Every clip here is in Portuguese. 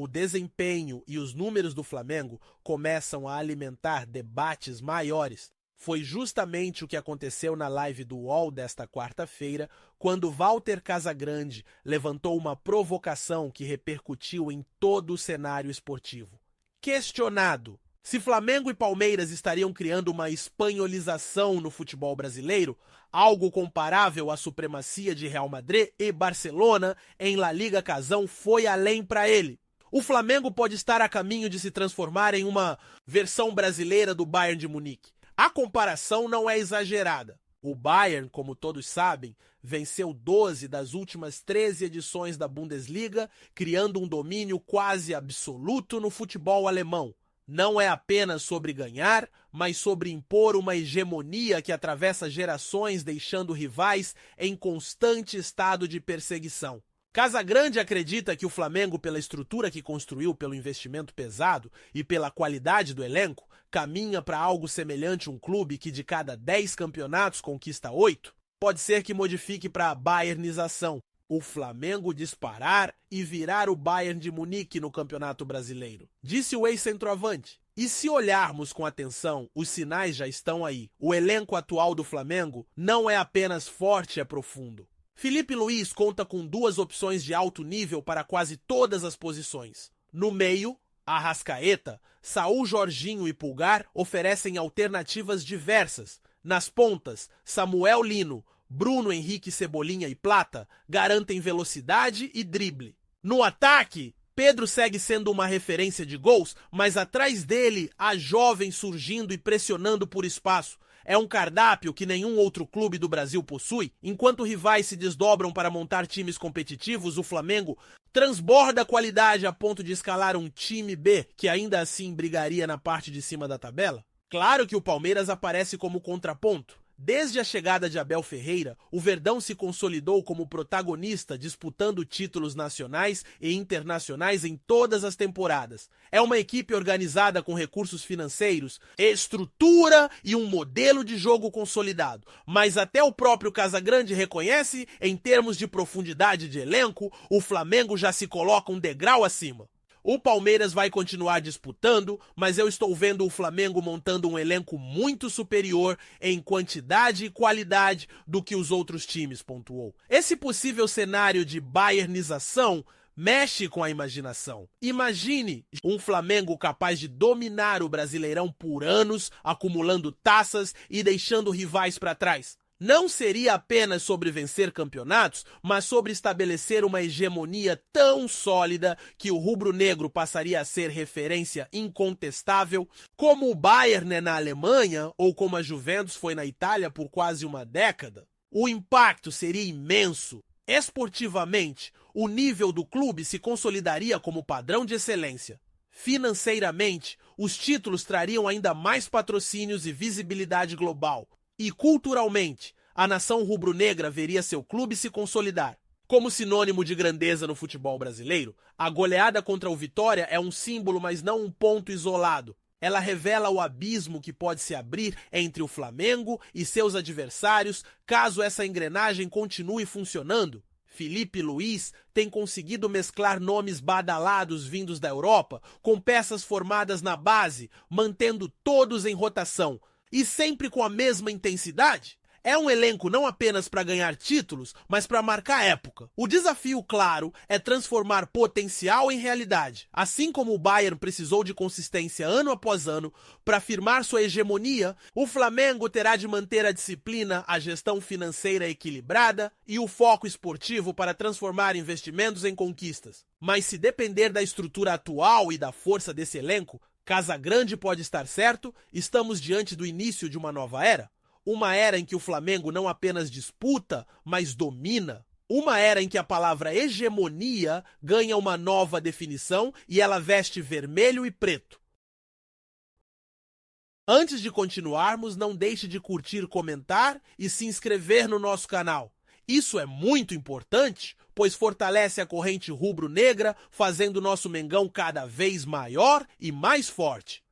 o desempenho e os números do Flamengo começam a alimentar debates maiores. Foi justamente o que aconteceu na live do UOL desta quarta-feira, quando Walter Casagrande levantou uma provocação que repercutiu em todo o cenário esportivo. Questionado se Flamengo e Palmeiras estariam criando uma espanholização no futebol brasileiro, algo comparável à supremacia de Real Madrid e Barcelona em La Liga, Casão foi além para ele. O Flamengo pode estar a caminho de se transformar em uma versão brasileira do Bayern de Munique. A comparação não é exagerada. O Bayern, como todos sabem, venceu 12 das últimas 13 edições da Bundesliga, criando um domínio quase absoluto no futebol alemão. Não é apenas sobre ganhar, mas sobre impor uma hegemonia que atravessa gerações, deixando rivais em constante estado de perseguição. Casagrande acredita que o Flamengo, pela estrutura que construiu, pelo investimento pesado e pela qualidade do elenco, caminha para algo semelhante a um clube que de cada 10 campeonatos conquista 8? Pode ser que modifique para a bayernização, o Flamengo disparar e virar o Bayern de Munique no Campeonato Brasileiro. Disse o ex-centroavante. E se olharmos com atenção, os sinais já estão aí. O elenco atual do Flamengo não é apenas forte, é profundo. Felipe Luiz conta com 2 opções de alto nível para quase todas as posições. No meio, Arrascaeta, Saúl, Jorginho e Pulgar oferecem alternativas diversas. Nas pontas, Samuel Lino, Bruno Henrique, Cebolinha e Plata garantem velocidade e drible. No ataque, Pedro segue sendo uma referência de gols, mas atrás dele há jovens surgindo e pressionando por espaço. É um cardápio que nenhum outro clube do Brasil possui. Enquanto rivais se desdobram para montar times competitivos, o Flamengo transborda qualidade a ponto de escalar um time B, que ainda assim brigaria na parte de cima da tabela. Claro que o Palmeiras aparece como contraponto. Desde a chegada de Abel Ferreira, o Verdão se consolidou como protagonista, disputando títulos nacionais e internacionais em todas as temporadas. É uma equipe organizada com recursos financeiros, estrutura e um modelo de jogo consolidado. Mas até o próprio Casagrande reconhece, em termos de profundidade de elenco, o Flamengo já se coloca um degrau acima. O Palmeiras vai continuar disputando, mas eu estou vendo o Flamengo montando um elenco muito superior em quantidade e qualidade do que os outros times, pontuou. Esse possível cenário de bayernização mexe com a imaginação. Imagine um Flamengo capaz de dominar o Brasileirão por anos, acumulando taças e deixando rivais para trás. Não seria apenas sobre vencer campeonatos, mas sobre estabelecer uma hegemonia tão sólida que o rubro-negro passaria a ser referência incontestável, como o Bayern é na Alemanha ou como a Juventus foi na Itália por quase uma década. O impacto seria imenso. Esportivamente, o nível do clube se consolidaria como padrão de excelência. Financeiramente, os títulos trariam ainda mais patrocínios e visibilidade global. E culturalmente, a nação rubro-negra veria seu clube se consolidar. Como sinônimo de grandeza no futebol brasileiro, a goleada contra o Vitória é um símbolo, mas não um ponto isolado. Ela revela o abismo que pode se abrir entre o Flamengo e seus adversários caso essa engrenagem continue funcionando. Felipe Luiz tem conseguido mesclar nomes badalados vindos da Europa com peças formadas na base, mantendo todos em rotação. E sempre com a mesma intensidade? É um elenco não apenas para ganhar títulos, mas para marcar época. O desafio, claro, é transformar potencial em realidade. Assim como o Bayern precisou de consistência ano após ano para afirmar sua hegemonia, o Flamengo terá de manter a disciplina, a gestão financeira equilibrada e o foco esportivo para transformar investimentos em conquistas. Mas se depender da estrutura atual e da força desse elenco, Casagrande pode estar certo, estamos diante do início de uma nova era. Uma era em que o Flamengo não apenas disputa, mas domina. Uma era em que a palavra hegemonia ganha uma nova definição e ela veste vermelho e preto. Antes de continuarmos, não deixe de curtir, comentar e se inscrever no nosso canal. Isso é muito importante, pois fortalece a corrente rubro-negra, fazendo nosso Mengão cada vez maior e mais forte.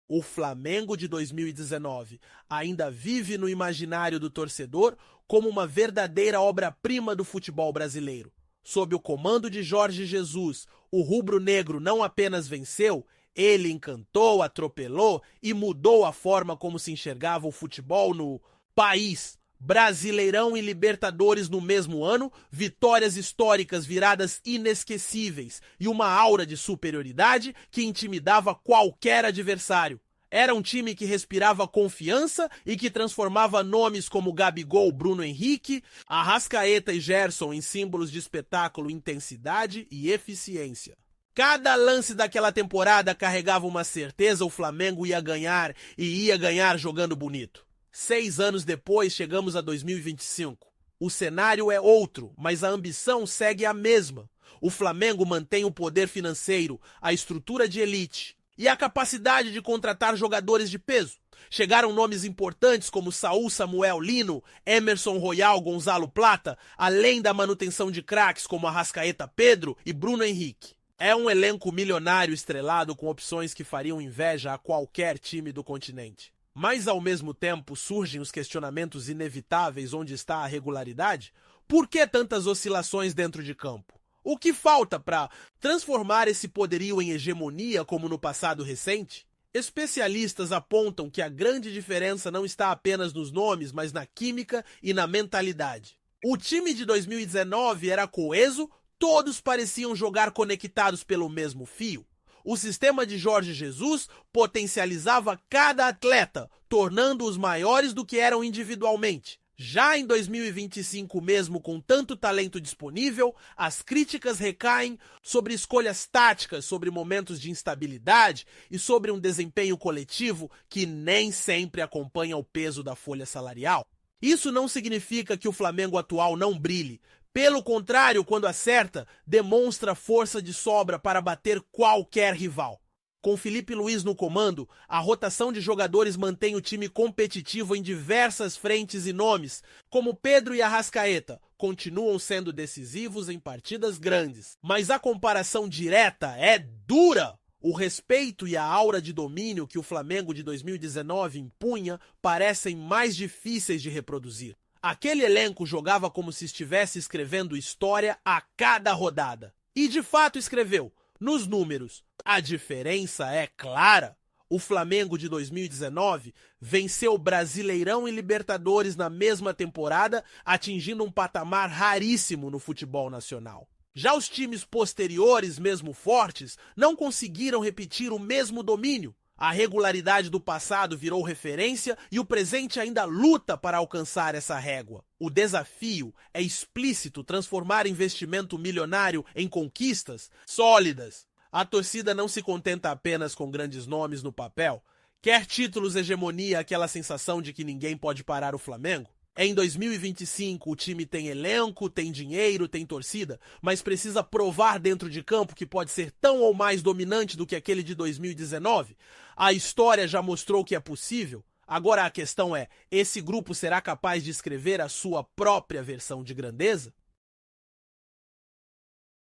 O Flamengo de 2019 ainda vive no imaginário do torcedor como uma verdadeira obra-prima do futebol brasileiro. Sob o comando de Jorge Jesus, o rubro-negro não apenas venceu, ele encantou, atropelou e mudou a forma como se enxergava o futebol no país. Brasileirão e Libertadores no mesmo ano, vitórias históricas viradas inesquecíveis e uma aura de superioridade que intimidava qualquer adversário. Era um time que respirava confiança e que transformava nomes como Gabigol, Bruno Henrique, Arrascaeta e Gerson em símbolos de espetáculo, intensidade e eficiência. Cada lance daquela temporada carregava uma certeza: o Flamengo ia ganhar e ia ganhar jogando bonito. 6 anos depois, chegamos a 2025. O cenário é outro, mas a ambição segue a mesma. O Flamengo mantém o poder financeiro, a estrutura de elite e a capacidade de contratar jogadores de peso. Chegaram nomes importantes como Saúl, Samuel, Lino, Emerson Royal, Gonzalo Plata, além da manutenção de craques como Arrascaeta, Pedro e Bruno Henrique. É um elenco milionário estrelado com opções que fariam inveja a qualquer time do continente. Mas, ao mesmo tempo, surgem os questionamentos inevitáveis: onde está a regularidade? Por que tantas oscilações dentro de campo? O que falta para transformar esse poderio em hegemonia como no passado recente? Especialistas apontam que a grande diferença não está apenas nos nomes, mas na química e na mentalidade. O time de 2019 era coeso, todos pareciam jogar conectados pelo mesmo fio. O sistema de Jorge Jesus potencializava cada atleta, tornando-os maiores do que eram individualmente. Já em 2025, mesmo com tanto talento disponível, as críticas recaem sobre escolhas táticas, sobre momentos de instabilidade e sobre um desempenho coletivo que nem sempre acompanha o peso da folha salarial. Isso não significa que o Flamengo atual não brilhe. Pelo contrário, quando acerta, demonstra força de sobra para bater qualquer rival. Com Felipe Luiz no comando, a rotação de jogadores mantém o time competitivo em diversas frentes e nomes, como Pedro e Arrascaeta, continuam sendo decisivos em partidas grandes. Mas a comparação direta é dura. O respeito e a aura de domínio que o Flamengo de 2019 impunha parecem mais difíceis de reproduzir. Aquele elenco jogava como se estivesse escrevendo história a cada rodada. E de fato escreveu. Nos números, a diferença é clara. O Flamengo de 2019 venceu Brasileirão e Libertadores na mesma temporada, atingindo um patamar raríssimo no futebol nacional. Já os times posteriores, mesmo fortes, não conseguiram repetir o mesmo domínio. A regularidade do passado virou referência e o presente ainda luta para alcançar essa régua. O desafio é explícito: transformar investimento milionário em conquistas sólidas. A torcida não se contenta apenas com grandes nomes no papel. Quer títulos, hegemonia, aquela sensação de que ninguém pode parar o Flamengo? Em 2025, o time tem elenco, tem dinheiro, tem torcida, mas precisa provar dentro de campo que pode ser tão ou mais dominante do que aquele de 2019. A história já mostrou que é possível. Agora a questão é: esse grupo será capaz de escrever a sua própria versão de grandeza?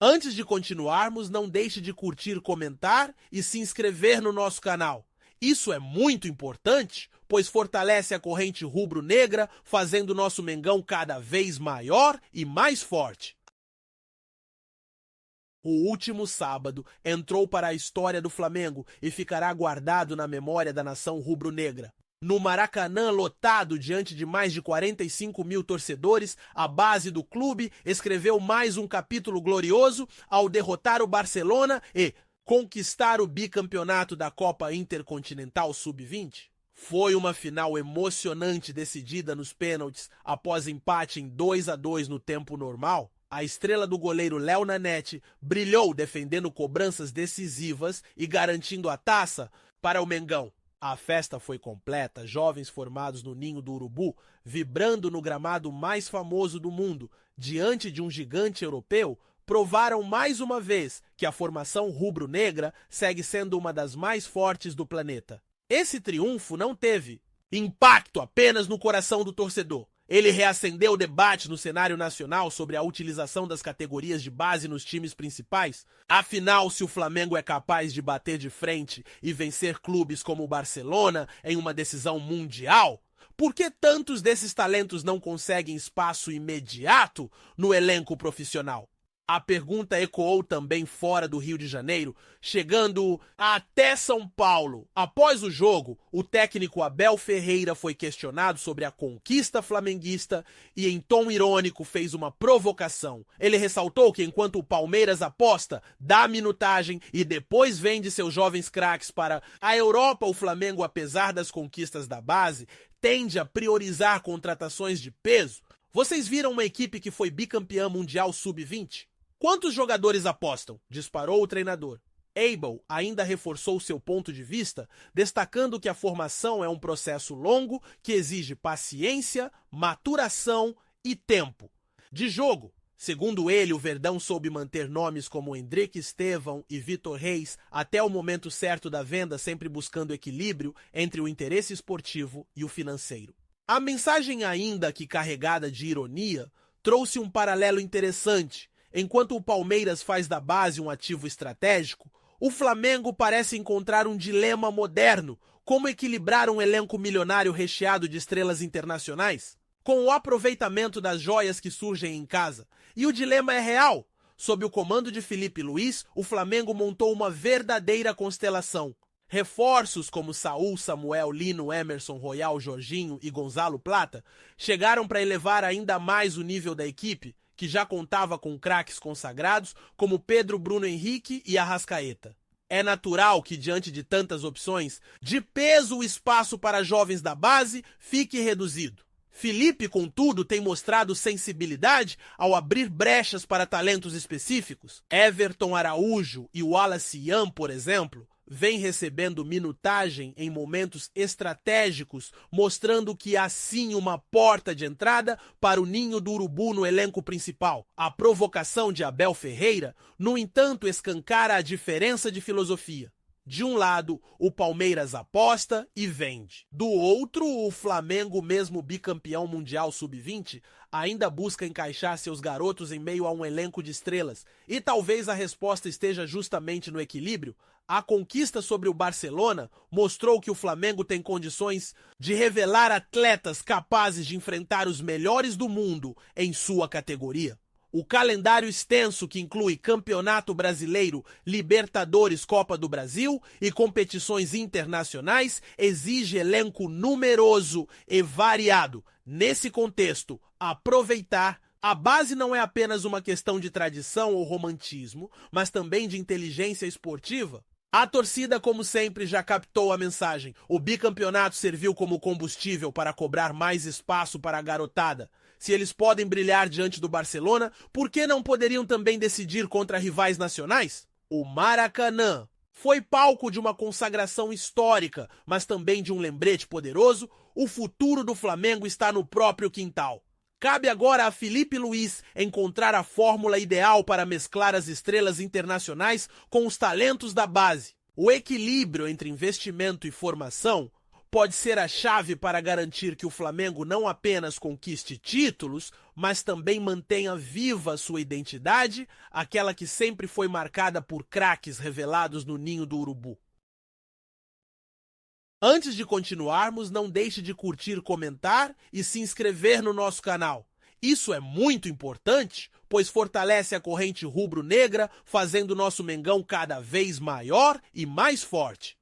Antes de continuarmos, não deixe de curtir, comentar e se inscrever no nosso canal. Isso é muito importante, pois fortalece a corrente rubro-negra, fazendo nosso Mengão cada vez maior e mais forte. O último sábado entrou para a história do Flamengo e ficará guardado na memória da nação rubro-negra. No Maracanã lotado diante de mais de 45 mil torcedores, a base do clube escreveu mais um capítulo glorioso ao derrotar o Barcelona e conquistar o bicampeonato da Copa Intercontinental Sub-20. Foi uma final emocionante, decidida nos pênaltis após empate em 2-2 no tempo normal. A estrela do goleiro Léo Nanete brilhou defendendo cobranças decisivas e garantindo a taça para o Mengão. A festa foi completa, jovens formados no Ninho do Urubu, vibrando no gramado mais famoso do mundo, diante de um gigante europeu, provaram mais uma vez que a formação rubro-negra segue sendo uma das mais fortes do planeta. Esse triunfo não teve impacto apenas no coração do torcedor. Ele reacendeu o debate no cenário nacional sobre a utilização das categorias de base nos times principais. Afinal, se o Flamengo é capaz de bater de frente e vencer clubes como o Barcelona em uma decisão mundial, por que tantos desses talentos não conseguem espaço imediato no elenco profissional? A pergunta ecoou também fora do Rio de Janeiro, chegando até São Paulo. Após o jogo, o técnico Abel Ferreira foi questionado sobre a conquista flamenguista e, em tom irônico, fez uma provocação. Ele ressaltou que enquanto o Palmeiras aposta, dá minutagem e depois vende seus jovens craques para a Europa, o Flamengo, apesar das conquistas da base, tende a priorizar contratações de peso. Vocês viram uma equipe que foi bicampeã mundial sub-20? Quantos jogadores apostam? Disparou o treinador. Abel ainda reforçou seu ponto de vista, destacando que a formação é um processo longo que exige paciência, maturação e tempo. De jogo, segundo ele, o Verdão soube manter nomes como Hendrick Estevão e Vitor Reis até o momento certo da venda, sempre buscando equilíbrio entre o interesse esportivo e o financeiro. A mensagem, ainda que carregada de ironia, trouxe um paralelo interessante. Enquanto o Palmeiras faz da base um ativo estratégico, o Flamengo parece encontrar um dilema moderno: como equilibrar um elenco milionário recheado de estrelas internacionais com o aproveitamento das joias que surgem em casa. E o dilema é real. Sob o comando de Felipe Luiz, o Flamengo montou uma verdadeira constelação. Reforços como Saúl, Samuel, Lino, Emerson, Royal, Jorginho e Gonzalo Plata chegaram para elevar ainda mais o nível da equipe, que já contava com craques consagrados como Pedro, Bruno Henrique e Arrascaeta. É natural que, diante de tantas opções, de peso o espaço para jovens da base fique reduzido. Felipe, contudo, tem mostrado sensibilidade ao abrir brechas para talentos específicos. Everton Araújo e Wallace Ian, por exemplo, vem recebendo minutagem em momentos estratégicos, mostrando que há sim uma porta de entrada para o ninho do urubu no elenco principal. A provocação de Abel Ferreira, no entanto, escancara a diferença de filosofia. De um lado, o Palmeiras aposta e vende. Do outro, o Flamengo, mesmo bicampeão mundial sub-20, ainda busca encaixar seus garotos em meio a um elenco de estrelas. E talvez a resposta esteja justamente no equilíbrio. A conquista sobre o Barcelona mostrou que o Flamengo tem condições de revelar atletas capazes de enfrentar os melhores do mundo em sua categoria. O calendário extenso, que inclui Campeonato Brasileiro, Libertadores, Copa do Brasil e competições internacionais, exige elenco numeroso e variado. Nesse contexto, aproveitar a base não é apenas uma questão de tradição ou romantismo, mas também de inteligência esportiva. A torcida, como sempre, já captou a mensagem. O bicampeonato serviu como combustível para cobrar mais espaço para a garotada. Se eles podem brilhar diante do Barcelona, por que não poderiam também decidir contra rivais nacionais? O Maracanã foi palco de uma consagração histórica, mas também de um lembrete poderoso: o futuro do Flamengo está no próprio quintal. Cabe agora a Felipe Luiz encontrar a fórmula ideal para mesclar as estrelas internacionais com os talentos da base. O equilíbrio entre investimento e formação pode ser a chave para garantir que o Flamengo não apenas conquiste títulos, mas também mantenha viva sua identidade, aquela que sempre foi marcada por craques revelados no ninho do urubu. Antes de continuarmos, não deixe de curtir, comentar e se inscrever no nosso canal. Isso é muito importante, pois fortalece a corrente rubro-negra, fazendo nosso Mengão cada vez maior e mais forte.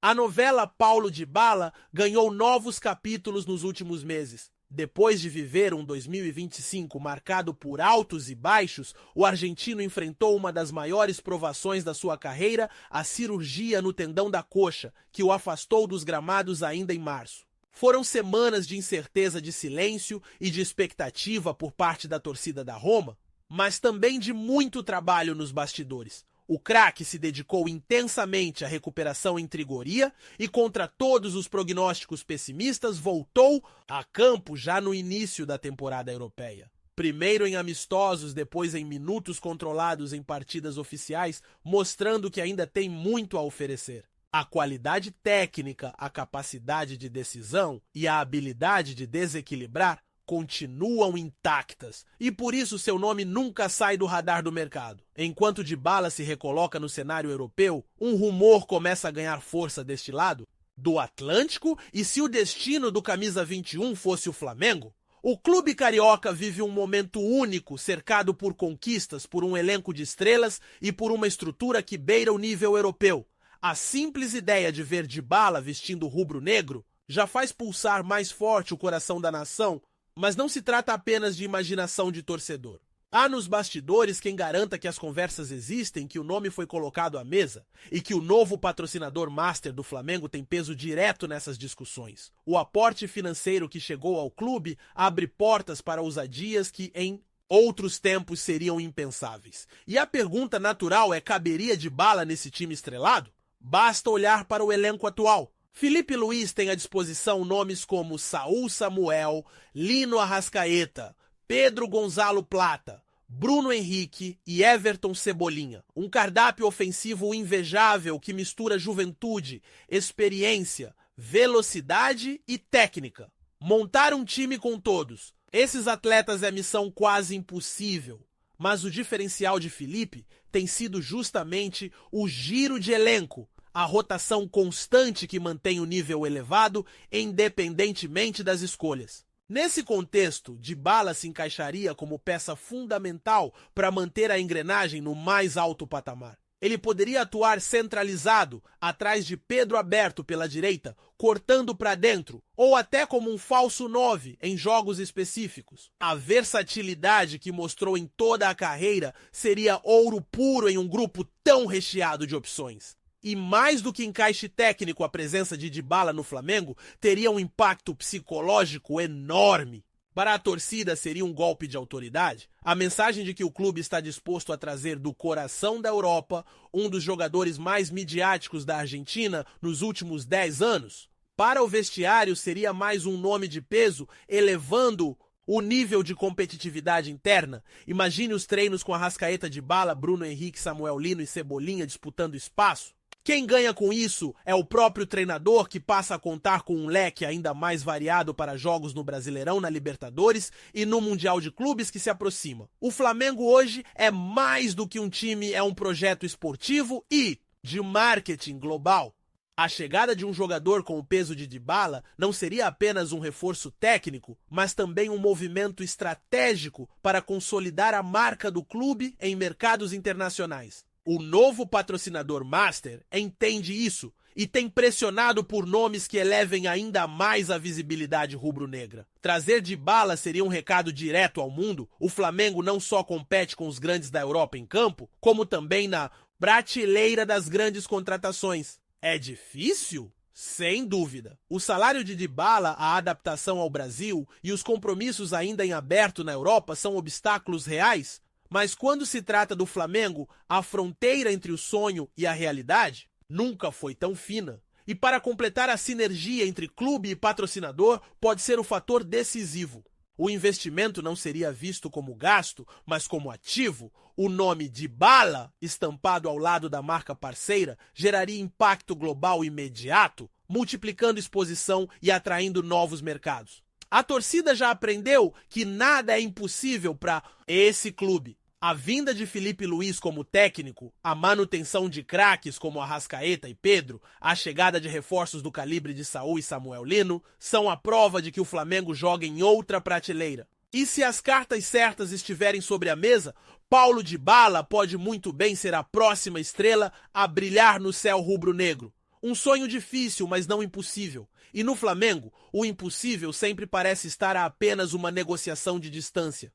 A novela Paulo Dybala ganhou novos capítulos nos últimos meses. Depois de viver um 2025 marcado por altos e baixos, o argentino enfrentou uma das maiores provações da sua carreira, a cirurgia no tendão da coxa, que o afastou dos gramados ainda em março. Foram semanas de incerteza, de silêncio e de expectativa por parte da torcida da Roma, mas também de muito trabalho nos bastidores. O craque se dedicou intensamente à recuperação em Trigória e, contra todos os prognósticos pessimistas, voltou a campo já no início da temporada europeia. Primeiro em amistosos, depois em minutos controlados em partidas oficiais, mostrando que ainda tem muito a oferecer. A qualidade técnica, a capacidade de decisão e a habilidade de desequilibrar continuam intactas, e por isso seu nome nunca sai do radar do mercado. Enquanto Dybala se recoloca no cenário europeu, um rumor começa a ganhar força deste lado, do Atlântico, e se o destino do camisa 21 fosse o Flamengo? O clube carioca vive um momento único, cercado por conquistas, por um elenco de estrelas e por uma estrutura que beira o nível europeu. A simples ideia de ver Dybala vestindo rubro-negro já faz pulsar mais forte o coração da nação, mas não se trata apenas de imaginação de torcedor. Há nos bastidores quem garanta que as conversas existem, que o nome foi colocado à mesa e que o novo patrocinador master do Flamengo tem peso direto nessas discussões. O aporte financeiro que chegou ao clube abre portas para ousadias que em outros tempos seriam impensáveis. E a pergunta natural é: caberia Dybala nesse time estrelado? Basta olhar para o elenco atual. Filipe Luís tem à disposição nomes como Saúl Samuel, Lino Arrascaeta, Pedro Gonzalo Plata, Bruno Henrique e Everton Cebolinha. Um cardápio ofensivo invejável que mistura juventude, experiência, velocidade e técnica. Montar um time com todos esses atletas é missão quase impossível. Mas o diferencial de Filipe tem sido justamente o giro de elenco, a rotação constante que mantém o nível elevado, independentemente das escolhas. Nesse contexto, Dybala se encaixaria como peça fundamental para manter a engrenagem no mais alto patamar. Ele poderia atuar centralizado, atrás de Pedro aberto pela direita, cortando para dentro, ou até como um falso 9 em jogos específicos. A versatilidade que mostrou em toda a carreira seria ouro puro em um grupo tão recheado de opções. E mais do que encaixe técnico, a presença de Dybala no Flamengo teria um impacto psicológico enorme. Para a torcida seria um golpe de autoridade. A mensagem de que o clube está disposto a trazer do coração da Europa um dos jogadores mais midiáticos da Argentina nos últimos 10 anos. Para o vestiário seria mais um nome de peso, elevando o nível de competitividade interna. Imagine os treinos com Arrascaeta, Dybala, Bruno Henrique, Samuel Lino e Cebolinha disputando espaço. Quem ganha com isso é o próprio treinador, que passa a contar com um leque ainda mais variado para jogos no Brasileirão, na Libertadores e no Mundial de Clubes que se aproxima. O Flamengo hoje é mais do que um time, é um projeto esportivo e de marketing global. A chegada de um jogador com o peso de Dybala não seria apenas um reforço técnico, mas também um movimento estratégico para consolidar a marca do clube em mercados internacionais. O novo patrocinador master entende isso e tem pressionado por nomes que elevem ainda mais a visibilidade rubro-negra. Trazer Dybala seria um recado direto ao mundo. O Flamengo não só compete com os grandes da Europa em campo, como também na prateleira das grandes contratações. É difícil? Sem dúvida. O salário de Dybala, a adaptação ao Brasil e os compromissos ainda em aberto na Europa são obstáculos reais? Mas quando se trata do Flamengo, a fronteira entre o sonho e a realidade nunca foi tão fina. E para completar a sinergia entre clube e patrocinador, pode ser o fator decisivo. O investimento não seria visto como gasto, mas como ativo. O nome Dybala, estampado ao lado da marca parceira, geraria impacto global imediato, multiplicando exposição e atraindo novos mercados. A torcida já aprendeu que nada é impossível para esse clube. A vinda de Filipe Luís como técnico, a manutenção de craques como Arrascaeta e Pedro, a chegada de reforços do calibre de Saúl e Samuel Lino, são a prova de que o Flamengo joga em outra prateleira. E se as cartas certas estiverem sobre a mesa, Paulo Dybala pode muito bem ser a próxima estrela a brilhar no céu rubro-negro. Um sonho difícil, mas não impossível. E no Flamengo, o impossível sempre parece estar a apenas uma negociação de distância.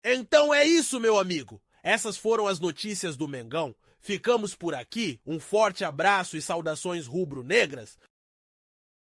Então é isso, meu amigo. Essas foram as notícias do Mengão. Ficamos por aqui. Um forte abraço e saudações rubro-negras.